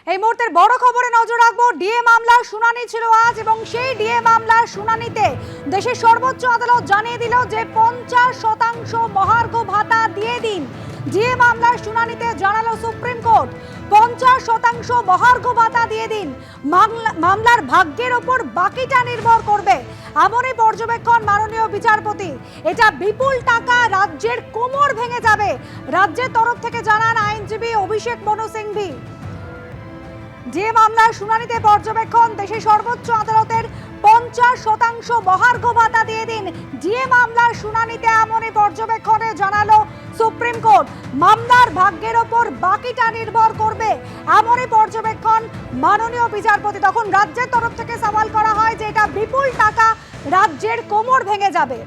এই মুহূর্তের বড় খবরে নজর রাখবো। ডিএ মামলার শুনানি ছিল আজ এবং সেই ডিএ মামলার শুনানিতে দেশের সর্বোচ্চ আদালত জানিয়ে দিল যে 50% মহার্ঘ ভাতা দিয়ে দিন। ডিএ মামলার শুনানিতে জানালো সুপ্রিম কোর্ট 50% মহার্ঘ ভাতা দিয়ে দিন। মামলার ভাগ্যের ওপর বাকিটা নির্ভর করবে এমনই পর্যবেক্ষণ মাননীয় বিচারপতি। এটা বিপুল টাকা রাজ্যের কোমর ভেঙে যাবে, রাজ্যের তরফ থেকে জানান আইনজীবী অভিষেক মনু সিংভি। যে মামলার শুনানিতে পর্যবেক্ষণ দেশের সর্বোচ্চ আদালতের 50% মহার্ঘ ভাতা দিয়ে দিন। যে মামলার শুনানিতে এমনই পর্যবেক্ষণে জানালো সুপ্রিম কোর্ট মামলার ভাগ্যের ওপর বাকিটা নির্ভর করবে এমনই পর্যবেক্ষণ মাননীয় বিচারপতি। তখন রাজ্যের তরফ থেকে সওয়াল করা হয় যে এটা বিপুল টাকা রাজ্যের কোমর ভেঙে যাবে।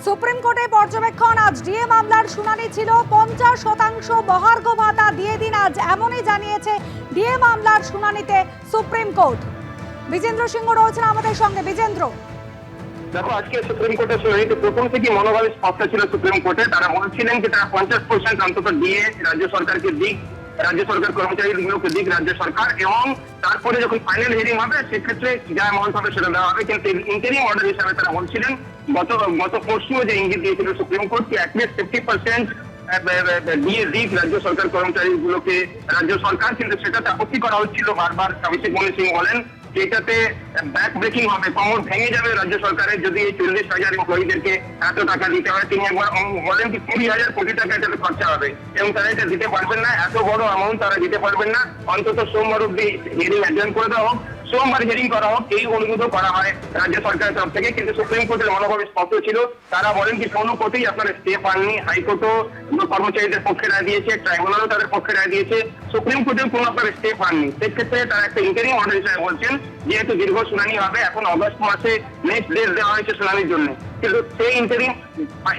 সুপ্রিম কোর্টে পর্যবেক্ষণ আজ ডিএ মামলার শুনানি ছিল 50% মহার্ঘ ভাতা দিয়ে দিন আজ এমনই জানিয়েছে ডিএ মামলার শুনানিতে সুপ্রিম কোর্ট। বিজেন্দ্র সিংহ রয়েছেন আমাদের সঙ্গে। বিজেন্দ্র, দেখো, আজকে সুপ্রিম কোর্টের শুনানিতে প্রথম থেকে মনোভাব স্পষ্ট ছিল সুপ্রিম কোর্টে। তারা বলছিলেন যে তারা 50% অন্তত দিয়ে রাজ্য সরকারকে দিক, রাজ্য সরকার কর্মচারীগুলোকে দিক রাজ্য সরকার, এবং তারপরে যখন ফাইনাল হিয়ারিং হবে সেক্ষেত্রে যা অ্যামাউন্ট হবে সেটা দেওয়া হবে। কিন্তু ইন্টারিম অর্ডার হিসাবে তারা বলছিলেন গত পরশু যে ইঙ্গিত দিয়েছিল সুপ্রিম কোর্ট কি অ্যাটলিস্ট 50% দিয়ে দিক রাজ্য সরকার কর্মচারীগুলোকে রাজ্য সরকার, কিন্তু সেটাতে আপত্তি করা হচ্ছিল বারবার। অভিষেক মনু সিং বলেন এটাতে ব্যাক ব্রেকিং হবে, কোমর ভেঙে যাবে রাজ্য সরকারের যদি এই 40,000 এমপ্লয়ীদেরকে এত টাকা দিতে হয়। তিনি একবার বলেন কি 20,000 কোটি টাকা এটাতে খরচা হবে এবং তারা এটা দিতে পারবেন না, এত বড় অ্যামাউন্ট তারা দিতে পারবেন না। অন্তত সোমবার অব্দি হিয়ারিং অ্যাটেন্ড করে দেওয়া হোক, সোমবার হিয়ারিং করা হোক, এই অনুরোধ করা হয় রাজ্য সরকারের তরফ থেকে। কিন্তু সুপ্রিম কোর্টের মনোভাব স্পষ্ট ছিল। তারা বলেন কি কোনো কোর্টেই আপনারা স্টে পাননি, হাইকোর্টও কর্মচারীদের পক্ষে রায় দিয়েছে, ট্রাইব্যুনালও তাদের পক্ষে রায় দিয়েছে, সুপ্রিম কোর্টেও কোনো আপনারা স্টে পাননি। সেক্ষেত্রে তারা একটা ইন্টারিম অর্ডার হিসেবে বলছেন যেহেতু দীর্ঘ শুনানি হবে, এখন অগস্ট মাসে নেক্সট ডেট দেওয়া হয়েছে শুনানির জন্য, কিন্তু সেই ইন্টারিম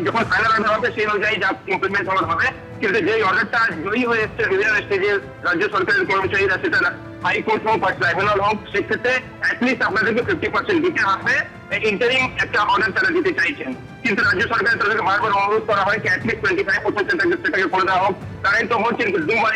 যখন ফাইনাল অর্ডার হবে সেই অনুযায়ী যা ইমপ্লিমেন্ট হবে। কিন্তু যে অর্ডারটা জয়ী হয়ে এসছে বিভিন্ন স্টেজে রাজ্য সরকারের কর্মচারীরা, সেটা হাইকোর্ট হোক বা ট্রাইব্যুনাল হোক, সেক্ষেত্রে অ্যাটলিস্ট আপনাদেরকে 50% দিতে হবে। ইন্টারিম একটা অর্ডার তারা দিতে চাইছেন, কিন্তু রাজ্য সরকারের তাদেরকে বারবার অনুরোধ করা হয় কি অ্যাটলিস্ট 25% সেটাকে করে দেওয়া হোক। তারাই তো বলছেন দুবার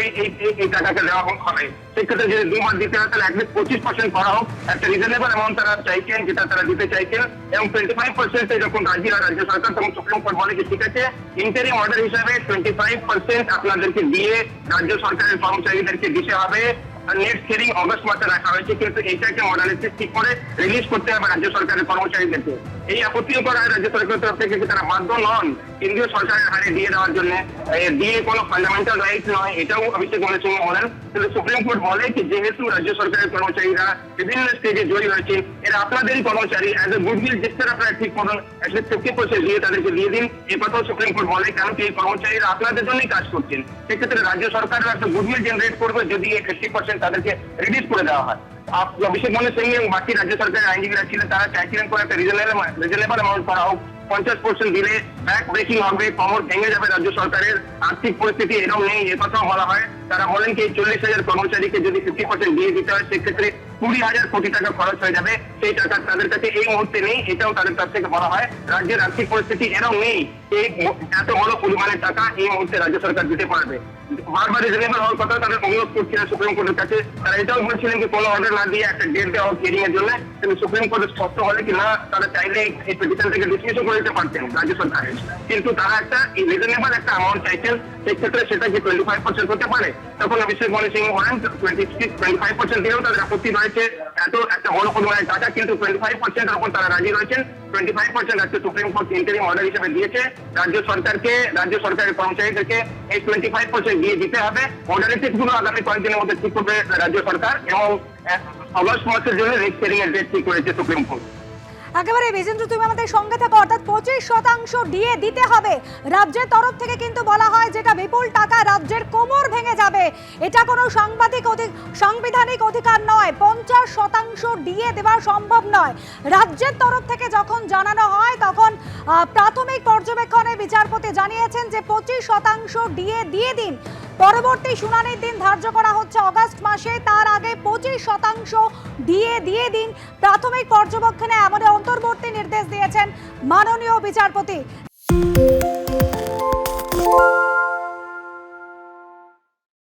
এই টাকাকে দেওয়া হবে। সেক্ষেত্রে যদি দুবার দিতে হয় তাহলে অ্যাটলিস্ট 25% করা হোক, একটা রিজনেবল অ্যামাউন্ট তারা চাইছেন, যেটা তারা দিতে চাইছেন। এবং 25% যখন রাজি হয় রাজ্য সরকার, তখন সুপ্রিম কোর্ট বলে কি ঠিক আছে, ইন্টারিম অর্ডার হিসাবে 25% আপনাদেরকে দিয়ে রাজ্য সরকারের কর্মচারীদেরকে দিতে হবে। নেক্সট হিয়ারিং অগস্ট মাসে রাখা হয়েছে, কিন্তু এইটাকে মডালিটি ঠিক করে রিলিজ করতে হবে রাজ্য সরকারের কর্মচারীদেরকে। এই আপত্তিও করা হয় রাজ্য সরকারের তরফ থেকে, তারা বাধ্য নন কেন্দ্রীয় সরকারের হারে দিয়ে দেওয়ার জন্য। দিয়ে কোনো ফান্ডামেন্টাল রাইট নয়, এটাও অভিষেক মনু সিং বলেন। কিন্তু সুপ্রিম কোর্ট বলে কি যেহেতু রাজ্য সরকারের কর্মচারীরা বিভিন্ন স্টেজে জয়ী হয়েছে, এরা আপনাদেরই কর্মচারী, অ্যাজ এ গুডউইল জেস্টার আপনারা ঠিক করুন, অ্যাটলিস্ট 50% দিয়ে তাদেরকে দিয়ে দিন। এই কথাও সুপ্রিম কোর্ট বলে, কারণ কি এই কর্মচারীরা আপনাদের জন্যই কাজ করছেন। সেক্ষেত্রে রাজ্য সরকারের একটা গুডউইল জেনারেট করবে যদি এই 50% তাদেরকে রিলিজ করে দেওয়া হয়। অভিষেক মনু সিং এবং বাকি রাজ্য সরকারের আইনজীবীরা ছিলেন, তারা চাইছিলেন করে একটা রিজনেবল অ্যামাউন্ট করা হোক। 50% দিলে ব্যাক ব্রেকিং হবে, কোমর ভেঙে যাবে রাজ্য সরকারের, আর্থিক পরিস্থিতি এরকম নেই, এ কথাও বলা হয়। তারা বলেন কি 40,000 কর্মচারীকে যদি 50% দিয়ে দিতে হয় সেক্ষেত্রে 20,000 কোটি টাকা খরচ হয়ে যাবে। সেই টাকা তাদের কাছে এই মুহূর্তে নেই, এটাও তাদের কাছ থেকে বলা হয়। রাজ্যের আর্থিক পরিস্থিতি এরকম নেই, এই এত বড় পরিমাণের টাকা এই মুহূর্তে রাজ্য সরকার দিতে পারবে। বারবার রিজনেবল হওয়ার কথা তাদের অনুরোধ করছিলেন সুপ্রিম কোর্টের কাছে। তারা এটাও বলছিলেন যে কোনো অর্ডার না দিয়ে একটা ডেট দেওয়া হিয়ারিং এর জন্য, কিন্তু সুপ্রিম কোর্ট স্পষ্ট বলে কি না, তারা চাইলে এই পিটিশন থেকে ডিসমিসও করে দিতে পারতেন রাজ্য সরকারের, কিন্তু তারা একটা রিজনেবল একটা অ্যামাউন্ট চাইছেন। সেক্ষেত্রে সেটা কি 25% হতে পারে? তখন অভিষেক মনু সিং বলেন 25% দিলেও তাদের আপত্তি রয়েছে, এত একটা বড় পরিমাণের টাকা, কিন্তু 25% তখন তারা রাজি রয়েছেন। 25% একটা সুপ্রিম কোর্ট ইন্টারিম অর্ডার হিসেবে দিয়েছে রাজ্য সরকারকে, রাজ্য সরকারের কর্মচারীদেরকে এই 25% দিয়ে দিতে হবে। মডালিটিস গুলো আগামী কয়েকদিনের মধ্যে ঠিক করবে রাজ্য সরকার, এবং অগস্ট মাসের জন্য নেক্সট হিয়ারিং এর ডেট ঠিক করেছে সুপ্রিম কোর্ট। একেবারে বিজেন্দ্র, তুমি আমাদের সঙ্গে থাকো। অর্থাৎ 25% ডিএ দিতে হবে রাজ্যের তরফ থেকে, কিন্তু বলা হয় যেটা বিপুল টাকা রাজ্যের কোমর ভেঙে যাবে। এটা কোনো সাংবিধানিক অধিকার নয়, 50% ডিএ দেওয়া সম্ভব নয়। রাজ্যের তরফ থেকে যখন জানানো হয় তখন প্রাথমিক পর্যবেক্ষণে বিচারপতি জানিয়েছেন যে 25% ডিএ দিয়ে দিন। পরবর্তী শুনানির দিন ধার্য করা হচ্ছে অগস্ট মাসে, তার আগে 25% দিয়ে দিন। প্রাথমিক পর্যবেক্ষণে এমন অন্তর্বর্তী নির্দেশ দিয়েছেন মাননীয় বিচারপতি।